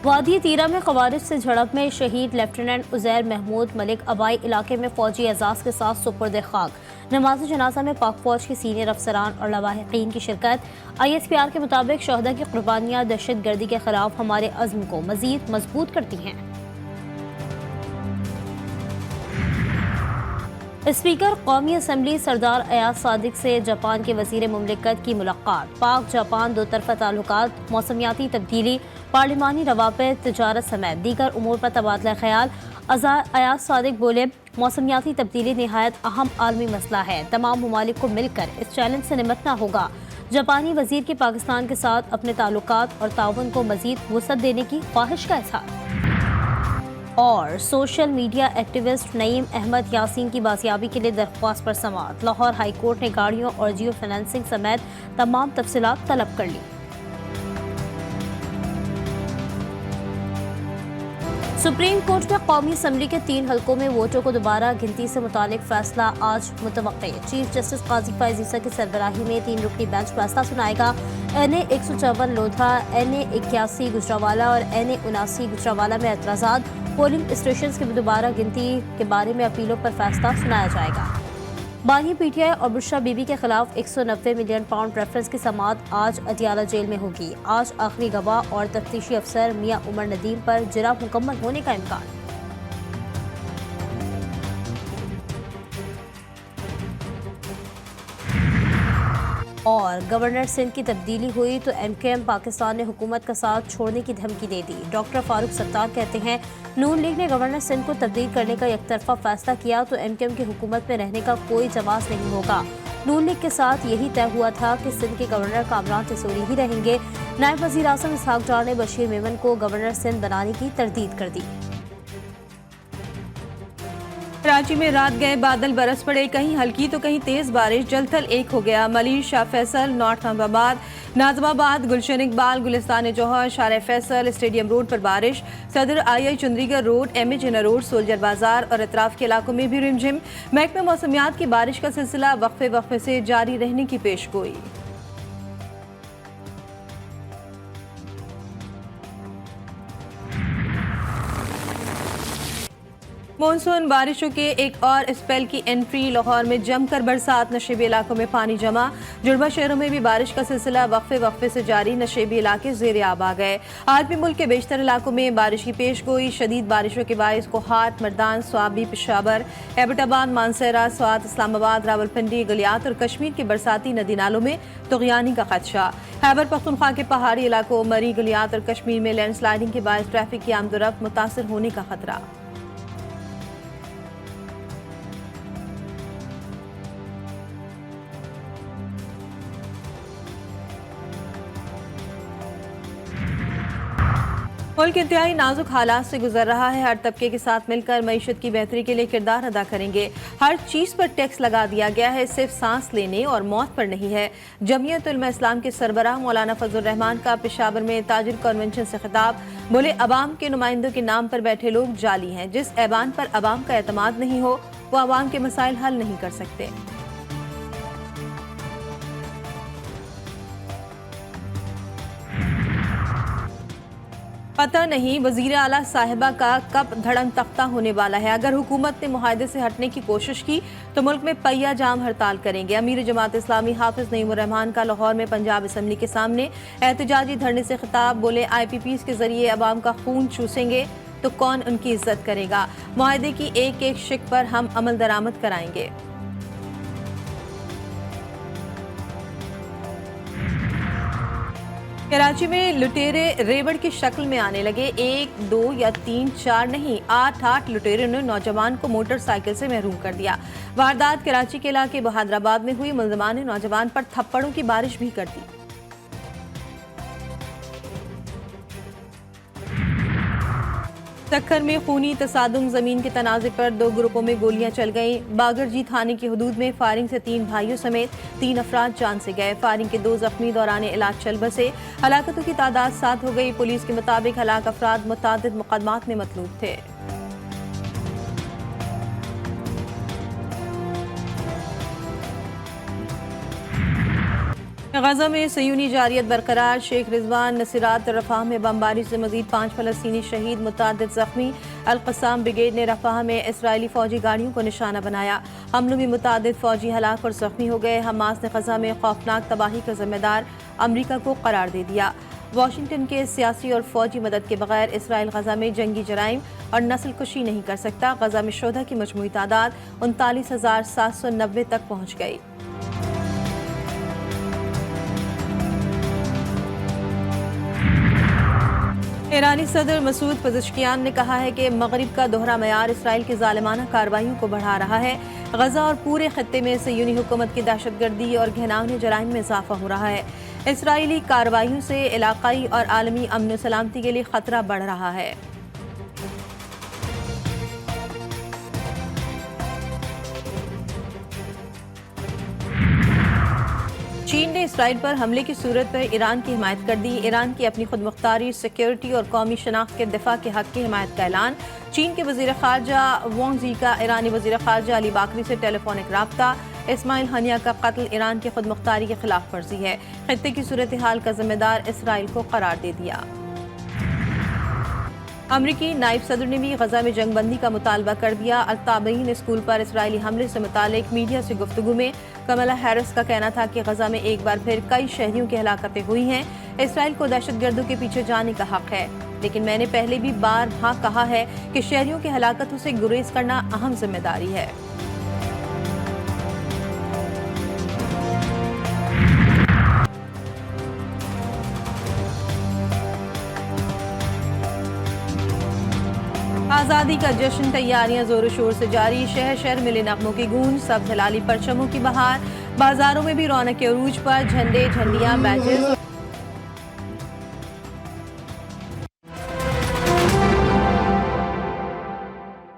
वादी तीरा में खवारिज से झड़प में शहीद लेफ्टिनेंट उजैर महमूद मलिक अबाई इलाके में फौजी एजाज के साथ सुपुर्द खाक। नमाज जनाजा में पाक फौज के सीनियर अफसरान और लवाहिकीन की शिरकत। ISPR के मुताबिक शहदा की कुर्बानियाँ दहशत गर्दी के खिलाफ हमारे अज़्म को मजीद मजबूत करती हैं। स्पीकर कौमी असम्बली सरदार अयाज सादिक से जापान के वजीर मुमलिकत की मुलाकात। पाक जापान दो तरफा ताल्लुकात, मौसमियाती तब्दीली, पार्लिमानी रवाबित, तजारत समेत दीगर उमूर पर तबादला ख्याल। अयाज सादिक बोले, मौसमियाती तब्दीली निहायत अहम आलमी मसला है। तमाम ममालिक को मिलकर इस चैलेंज से निपटना होगा। जापानी वजीर की पाकिस्तान के साथ अपने ताल्लुकात और ताउन को मजीद वसअत देने की ख्वाहिश का इज़हार। और social media activist Naeem Ahmed Yasin की बाजियाबी के लिए दरख्वास्त पर समाअत। लाहौर हाई कोर्ट ने गाड़ियों और जियो फाइनेंसिंग समेत तमाम तफसीलात तलब कर ली। सुप्रीम कोर्ट में कौमी असम्बली के 3 हलकों में वोटों को दोबारा गिनती से मुतालिक फैसला आज मुतवक्के। चीफ जस्टिस काजी फैज़ ईसा की सरबराही में 3 रुकनी बेंच फैसला सुनाएगा। NA 154 लोधा, NA 81 गुजरावाला और NA 79 गुजरावाला में एतराज़ात। पोलिंग स्टेशन की दोबारा गिनती के बारे में अपीलों पर फैसला सुनाया जाएगा। बानी PTI और बुशरा बीबी के खिलाफ 190 मिलियन पाउंड रेफरेंस की समाअत आज अदियाला जेल में होगी। आज आखिरी गवाह और तफ्तीशी अफसर मियां उमर नदीम पर जिरा मुकम्मल होने का इम्कान। और गवर्नर सिंध की तब्दीली हुई तो MKM पाकिस्तान ने हुकूमत का साथ छोड़ने की धमकी दे दी। डॉक्टर फारूक सत्तार कहते हैं, नून लीग ने गवर्नर सिंध को तब्दील करने का एकतरफा फैसला किया तो MKM की हुकूमत में रहने का कोई जवाब नहीं होगा। नून लीग के साथ यही तय हुआ था कि सिंध के गवर्नर कामरान तिसोरी ही रहेंगे। नायब वज़ीर आज़म इसहाक डार ने बशीर मेमन को गवर्नर सिंध बनाने की तरदीद कर दी। कराची में रात गए बादल बरस पड़े, कहीं हल्की तो कहीं तेज बारिश, जलथल एक हो गया। मलिर, शाह फैसल, नॉर्थ अहमदाबाद, नाजमाबाद, गुलशन इकबाल, गुलिस्तान जौहर, शाह फैसल, स्टेडियम रोड पर बारिश। सदर II चुंदरीगढ़ रोड, MA जिन्ना रोड, सोल्जर बाजार और अतराफ के इलाकों में भी रिमझिम। महकमे मौसमियात की बारिश का सिलसिला वक्फे वक्फे से जारी रहने की पेशगोई। मानसून बारिशों के एक और स्पेल की एंट्री। लाहौर में जमकर बरसात, नशेबी इलाकों में पानी जमा। जुड़वा शहरों में भी बारिश का सिलसिला वक्फे वक्फे से जारी, नशेबी इलाके ज़ेर आब आ गए। आज भी मुल्क के बेशतर इलाकों में बारिश की पेशगोई। शदीद बारिशों के बायस कोहाट, मर्दान, स्वाबी, पेशावर, एबटाबाद, मानसरा, स्वात, इस्लामाबाद, रावलपिंडी, गलियात और कश्मीर के बरसाती नदी नालों में तुग़यानी का खदशा। खैबर पख्तूनख्वा के पहाड़ी इलाकों, मरी, गलियात और कश्मीर में लैंडस्लाइडिंग के बायस ट्रैफिक की आमदोरफ्त मुतासर होने का खतरा। मुल्क इंतहाई नाजुक हालात से गुजर रहा है। हर तबके के साथ मिलकर मईशत की बेहतरी के लिए किरदार अदा करेंगे। हर चीज़ पर टैक्स लगा दिया गया है, सिर्फ सांस लेने और मौत पर नहीं है। जमीयत उलमा इस्लाम के सरबराह मौलाना फजल रहमान का पेशावर में ताजिर कन्वेंशन से खिताब। बोले, अवाम के नुमाइंदों के नाम पर बैठे लोग जाली हैं। जिस ऐवान पर अवाम का एतमाद नहीं हो वो अवाम के मसाइल हल नहीं कर सकते। पता नहीं वजीर आला साहिबा का कब धड़म तख्ता होने वाला है। अगर हुकूमत ने मुआहदे से हटने की कोशिश की तो मुल्क में पहिया जाम हड़ताल करेंगे। अमीर जमात इस्लामी हाफिज नईम रहमान का लाहौर में पंजाब असम्बली के सामने एहतजाजी धरने से खिताब। बोले, IPPs के जरिए अवाम का खून चूसेंगे तो कौन उनकी इज्जत करेगा। मुआहदे की एक एक शिक पर हम अमल दरामद कराएंगे। कराची में लुटेरे रेवड़ की शक्ल में आने लगे। 1, 2 या 3, 4 नहीं, 8 लुटेरों ने नौजवान को मोटरसाइकिल से महरूम कर दिया। वारदात कराची के इलाके बहादराबाद में हुई। मुलजमान ने नौजवान पर थप्पड़ों की बारिश भी कर दी। सक्खर में खूनी तसादुम, जमीन के तनाज़े पर 2 ग्रुपों में गोलियां चल गईं। बागरजी थाने की हदूद में फायरिंग से 3 भाइयों समेत 3 अफराद जान से गए। फायरिंग के 2 जख्मी दौरान इलाज चल बसे। हलाकतों की तादाद 7 हो गई। पुलिस के मुताबिक हलाक अफराद मुतादिद मुकदमात में मतलूब थे। गजा में सयूनी जारियत बरकरार। शेख रिजवान नसीरात रफाह में बमबारी से मजीद 5 फलस्तीनी शहीद, मुतअद्दिद जख्मी। अल-क़स्साम ब्रिगेड ने रफाह में इसराइली फौजी गाड़ियों को निशाना बनाया। हमलों में मुतअद्दिद फौजी हलाक और जख्मी हो गए। हमास ने गजा में खौफनाक तबाही का जिम्मेदार अमरीका को करार दे दिया। वाशिंगटन के सियासी और फौजी मदद के बगैर इसराइल गजा में जंगी जराइम और नस्ल कुशी नहीं कर सकता। गजा में शोधा की मजमूई तादाद 39,790 तक पहुँच गई। ईरानी सदर मसूद पज़ेश्कियान ने कहा है कि मगरिब का दोहरा मयार इसराइल की ज़ालिमाना कार्रवाइयों को बढ़ा रहा है। गजा और पूरे खत्ते में सयूनी हुकूमत की दहशतगर्दी और घिनौने जराइम में इजाफा हो रहा है। इसराइली कार्रवाइयों से इलाकाई और आलमी अमन व सलामती के लिए खतरा बढ़ रहा है। चीन ने इसराइल पर हमले की सूरत पर ईरान की हिमायत कर दी। ईरान की अपनी खुद मुख्तारी, सिक्योरिटी और कौमी शनाख्त के दिफा के हक की हिमायत का ऐलान। चीन के वज़ीर ख़ारजा वांग ज़ी का ईरानी वज़ीर ख़ारजा अली बाकरी से टेलीफोनिक राब्ता। इस्माइल हनिया का कत्ल ईरान की खुद मुख्तारी की खिलाफ वर्जी है। खित्ते की सूरत हाल का जिम्मेदार इसराइल को करार दे दिया। अमरीकी नायब सदर ने भी गजा में जंगबंदी का मुतालबा कर दिया। अल-ताबईन स्कूल पर इसराइली हमले से मुतालिक मीडिया से गुफ्तगू में कमला हैरिस का कहना था कि गजा में एक बार फिर कई शहरियों की हलाकतें हुई हैं। इसराइल को दहशतगर्दों के पीछे जाने का हक है, लेकिन मैंने पहले भी बार कहा है कि शहरियों की हलाकतों से गुरेज करना अहम जिम्मेदारी है। आज़ादी का जश्न, तैयारियां जोरों शोर से जारी। शहर शहर मिले नगमों की गूंज, सब हिलाली परचमों की बहार। बाजारों में भी रौनक के उरूज पर झंडे, झंडियां, बैचेस